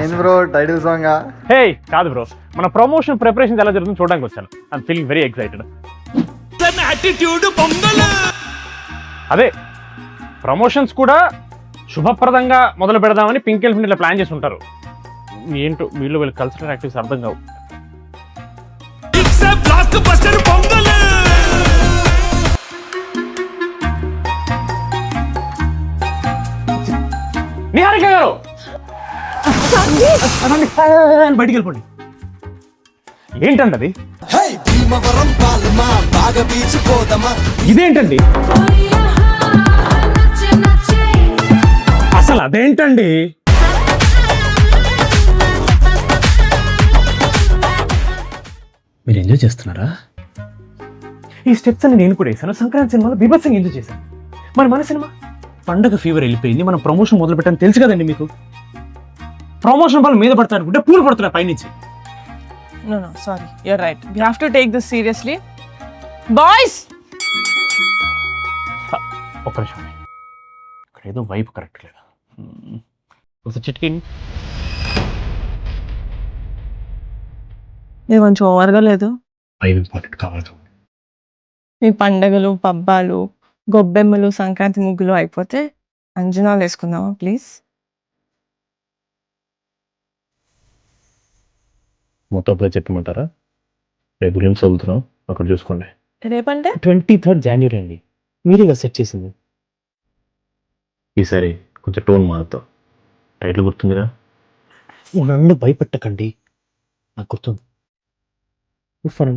ఏంది bro title song? హే కాదు bro, మన ప్రమోషన్ ప్రిపరేషన్ ఎలా జరుగుతుందో చూడడానికి వచ్చాను. I'm feeling very excited. అదే ప్రమోషన్స్ కూడా శుభప్రదంగా మొదలు పెడదామని పింక్ ఎలిఫెంట్ ఇట్లా ప్లాన్ చేసి ఉంటారు. ఏంటో వీళ్ళు వీళ్ళు కల్చరల్ యాక్టివిటీస్ అర్థం కావు. నిహారిక గారు బయటికి వెళ్ళిపోండి. ఏంటండి అది? ఇదేంటండి అసలు అదేంటండి? మీరు ఎంజాయ్ చేస్తున్నారా? ఈ స్టెప్స్ అని నేను కూడా వేసాను. సంక్రాంతి సినిమాలో బీభత్సంగా ఎంజాయ్ చేశాను. మరి మన సినిమా పండగ ఫీవర్ వెళ్ళిపోయింది. మనం ప్రమోషన్ మొదలు పెట్టని తెలుసు కదండి మీకు. ప్రమోషన్ వాళ్ళు మీద పడతారు అనుకుంటే పూలు పడుతున్నాయి పైనుంచి. No, sorry. You're right. We have to take this seriously. Boys! ఒక్క నిమిషం, ఇక్కడ ఏదో వైపు కరెక్ట్ లేదా? ఒకసారి చిట్కి. ఇది కొంచెం ఓవర్గా లేదు. వైపు ఇంపార్టెంట్ కావాలి. మీ పండగలు, పబ్బాలు, గొబ్బెమ్మలు, సంక్రాంతి ముగ్గులు అయిపోతే అంజనాలు వేసుకుందామా ప్లీజ్? మొత్తం చెప్పమంటారా? రేపు గేమ్స్ చదువుతున్నాం, అక్కడ చూసుకోండి. రేపంటే 23rd January అండి. మీరేగా సెట్ చేసింది. ఈసారి కొంచెం టోన్ మారుతాం. టైటిల్ గుర్తుందిగా? నన్ను భయపెట్టకండి, నాకు గుర్తుంది. ఫర్